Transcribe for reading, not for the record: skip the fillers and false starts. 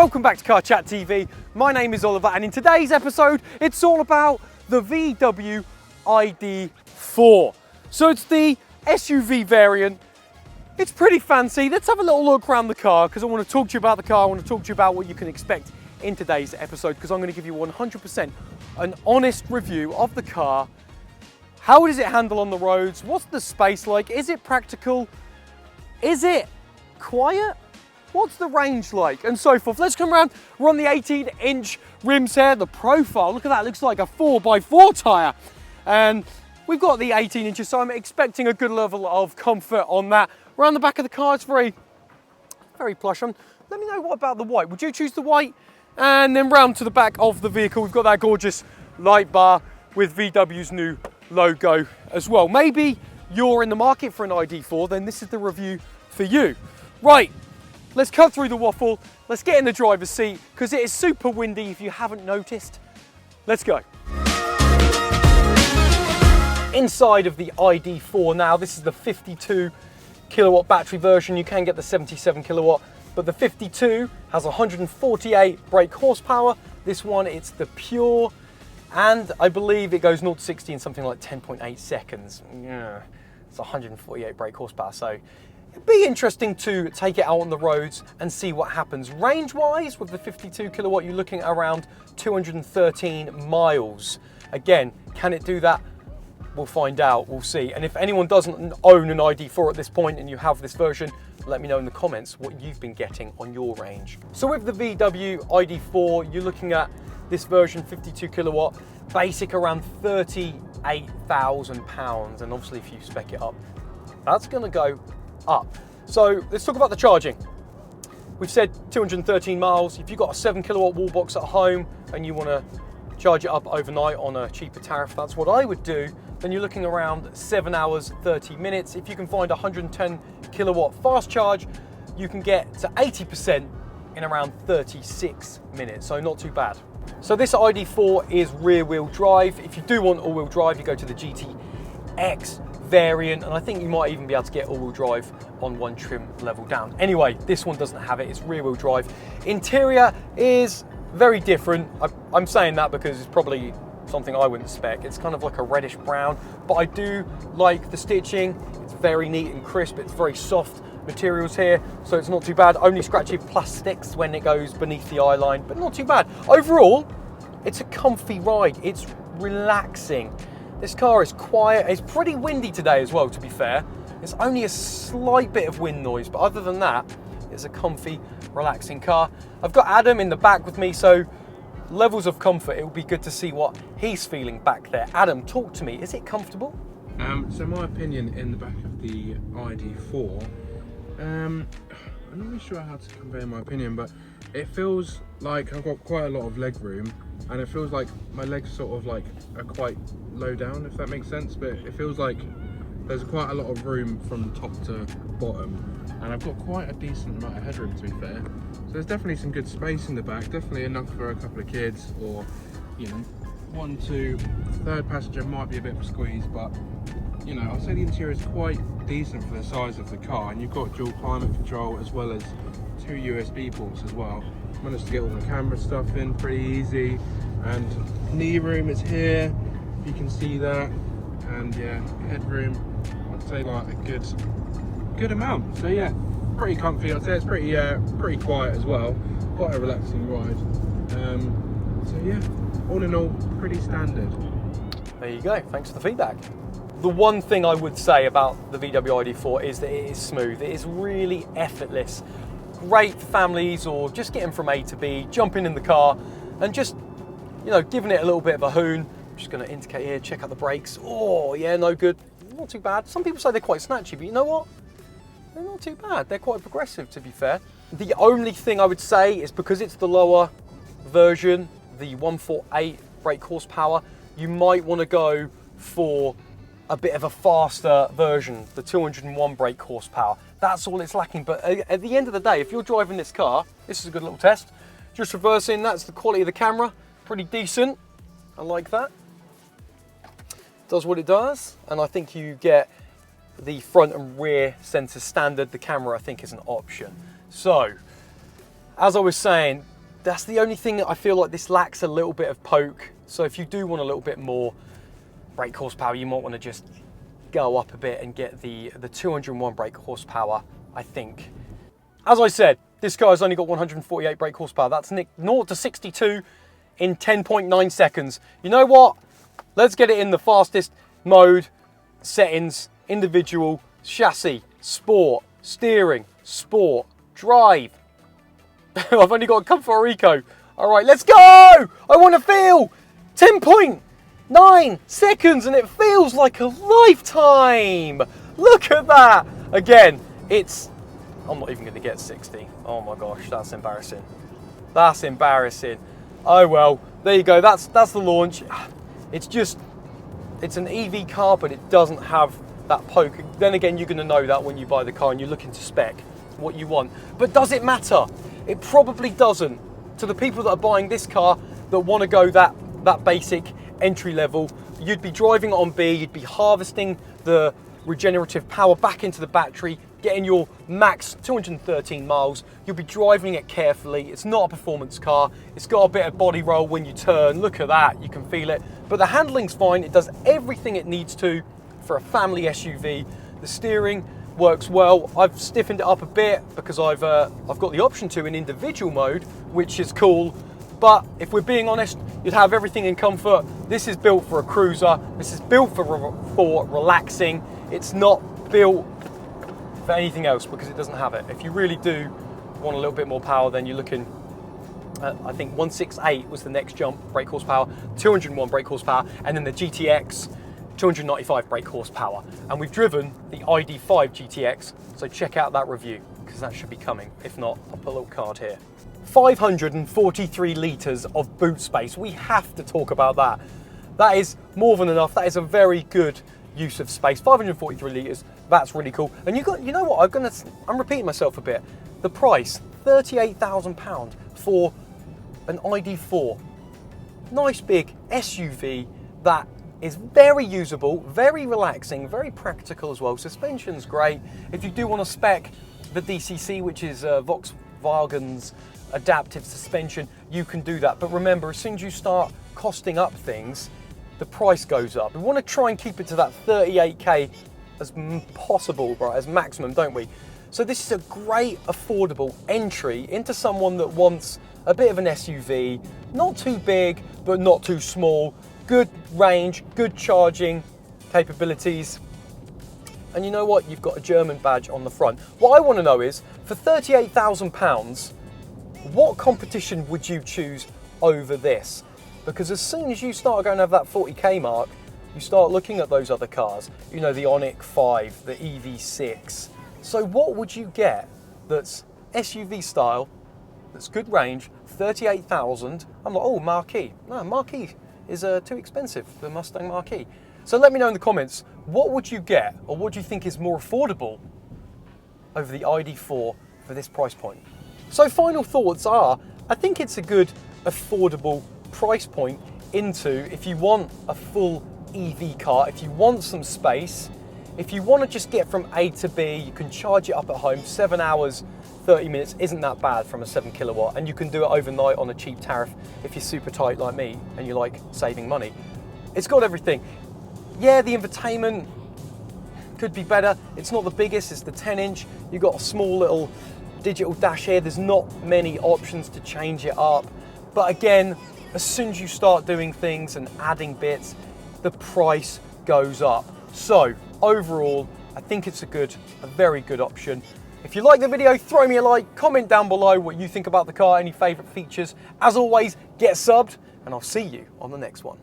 Welcome back to Car Chat TV. My name is Oliver, and in today's episode, it's all about the VW ID4. So it's the SUV variant. It's pretty fancy. Let's have a little look around the car because I want to talk to you about the car. I want to talk to you about what you can expect in today's episode because I'm going to give you 100% an honest review of the car. How does it handle on the roads? What's the space like? Is it practical? Is it quiet? What's the range like? And so forth. Let's come around. We're on the 18-inch rims here. The profile, look at that, looks like a 4x4 tyre. And we've got the 18 inches, so I'm expecting a good level of comfort on that. Around the back of the car, it's very plush. Let me know what about the white. Would you choose the white? And then round to the back of the vehicle, we've got that gorgeous light bar with VW's new logo as well. Maybe you're in the market for an ID4, then this is the review for you. Right. Let's cut through the waffle, let's get in the driver's seat, because it is super windy if you haven't noticed. Let's go. Inside of the ID4 now, this is the 52 kilowatt battery version. You can get the 77 kilowatt, but the 52 has 148 brake horsepower. This one, it's the pure, and I believe it goes 0 to 60 in something like 10.8 seconds. Yeah, it's 148 brake horsepower, so it'd be interesting to take it out on the roads and see what happens. Range-wise, with the 52 kilowatt, you're looking at around 213 miles. Again, can it do that? We'll find out, we'll see. And if anyone doesn't own an ID4 at this point and you have this version, let me know in the comments what you've been getting on your range. So with the VW ID4, you're looking at this version, 52 kilowatt, basic around £38,000. And obviously if you spec it up, that's gonna go up. So let's talk about the charging. We've said 213 miles. If you've got a 7 kilowatt wall box at home and you want to charge it up overnight on a cheaper tariff, that's what I would do. Then you're looking around 7 hours, 30 minutes. If you can find 110 kilowatt fast charge, you can get to 80% in around 36 minutes. So not too bad. So this ID4 is rear wheel drive. If you do want all wheel drive, you go to the GTX variant, and I think you might even be able to get all-wheel drive on one trim level down. Anyway, this one doesn't have it, it's rear-wheel drive. Interior is very different. I'm saying that because it's probably something I wouldn't spec. It's kind of like a reddish brown, but I do like the stitching. It's very neat and crisp. It's very soft materials here, so it's not too bad. Only scratchy plastics when it goes beneath the eye line, but not too bad. Overall, it's a comfy ride. It's relaxing. This car is quiet. It's pretty windy today as well, to be fair. It's only a slight bit of wind noise, but other than that, it's a comfy, relaxing car. I've got Adam in the back with me, so levels of comfort, it will be good to see what he's feeling back there. Adam, talk to me. Is it comfortable? So my opinion in the back of the ID4, I'm not really sure how to convey my opinion, but it feels like I've got quite a lot of leg room, and it feels like my legs sort of like are quite low down, if that makes sense, but it feels like there's quite a lot of room from top to bottom, and I've got quite a decent amount of headroom, to be fair. So there's definitely some good space in the back, definitely enough for a couple of kids, or you know, 1, 2, third passenger might be a bit of a squeeze, but you know, I'd say the interior is quite decent for the size of the car, and you've got dual climate control as well as 2 USB ports as well. Managed to get all the camera stuff in pretty easy, and knee room is here, you can see that, and yeah, headroom, I'd say like a good amount. So yeah, pretty comfy. I'd say it's pretty quiet as well, quite a relaxing ride. So yeah, all in all, pretty standard. There you go, thanks for the feedback. The one thing I would say about the VW ID4 is that it is smooth. It is really effortless. Great for families or just getting from A to B, jumping in the car and just, you know, giving it a little bit of a hoon. I'm just going to indicate here, check out the brakes. Oh yeah, no good, not too bad. Some people say they're quite snatchy, but you know what? They're not too bad. They're quite progressive, to be fair. The only thing I would say is because it's the lower version, the 148 brake horsepower, you might want to go for a bit of a faster version, the 201 brake horsepower. That's all it's lacking, but at the end of the day, if you're driving this car, this is a good little test. Just reversing, that's the quality of the camera, pretty decent. I like that. Does what it does, and I think you get the front and rear sensors standard. The camera, I think, is an option. So, as I was saying, That's the only thing that I feel like this lacks a little bit of poke. So if you do want a little bit more brake horsepower, you might want to just go up a bit and get the 201 brake horsepower, I think. As I said, this car's only got 148 brake horsepower. That's 0 to 62 in 10.9 seconds. You know what? Let's get it in the fastest mode, settings, individual, chassis, sport, steering, sport, drive. I've only got a Comfort Eco. All right, let's go! I want to feel 10.9 seconds and it feels like a lifetime. Look at that. Again, I'm not even going to get 60. Oh my gosh, that's embarrassing. That's embarrassing. Oh well, there you go. That's the launch. It's an EV car, but it doesn't have that poke. Then again, you're going to know that when you buy the car and you're looking to spec what you want. But does it matter? It probably doesn't. To the people that are buying this car that want to go that basic entry level, you'd be driving it on B, you'd be harvesting the regenerative power back into the battery, getting your max 213 miles. You'll be driving it carefully. It's not a performance car. It's got a bit of body roll when you turn. Look at that, you can feel it. But the handling's fine. It does everything it needs to for a family SUV. The steering works well. I've stiffened it up a bit because I've got the option to in individual mode, which is cool. But if we're being honest, you'd have everything in comfort. This is built for a cruiser. This is built for relaxing. It's not built for anything else because it doesn't have it. If you really do want a little bit more power, then you're looking at, I think 168 was the next jump, brake horsepower, 201 brake horsepower, and then the GTX, 295 brake horsepower. And we've driven the ID5 GTX, so check out that review because that should be coming. If not, I'll put a little card here. 543 litres of boot space. We have to talk about that. That is more than enough. That is a very good use of space. 543 litres, that's really cool. And you know what, I'm repeating myself a bit. The price, £38,000 for an ID4. Nice big SUV that is very usable, very relaxing, very practical as well. Suspension's great. If you do want to spec the DCC, which is Volkswagen's adaptive suspension, you can do that. But remember, as soon as you start costing up things, the price goes up. We want to try and keep it to that 38k as possible, right, as maximum, don't we? So this is a great affordable entry into someone that wants a bit of an SUV, not too big, but not too small, good range, good charging capabilities. And you know what? You've got a German badge on the front. What I want to know is, for £38,000, what competition would you choose over this? Because as soon as you start going over that 40k mark, you start looking at those other cars. You know, the Ioniq 5, the EV6. So what would you get that's SUV style, that's good range, 38,000? I'm like, oh, Marquis. No, Marquis is too expensive, the Mustang Marquis. So let me know in the comments, what would you get, or what do you think is more affordable over the ID4 for this price point? So final thoughts are, I think it's a good affordable price point into if you want a full EV car, if you want some space, if you want to just get from A to B, you can charge it up at home. 7 hours, 30 minutes isn't that bad from a 7 kilowatt, and you can do it overnight on a cheap tariff if you're super tight like me and you like saving money. It's got everything. Yeah, the infotainment could be better. It's not the biggest, it's the 10-inch. You've got a small little digital dash here. There's not many options to change it up. But again, as soon as you start doing things and adding bits, the price goes up. So overall, I think it's a very good option. If you like the video, throw me a like, comment down below what you think about the car, any favorite features. As always, get subbed, and I'll see you on the next one.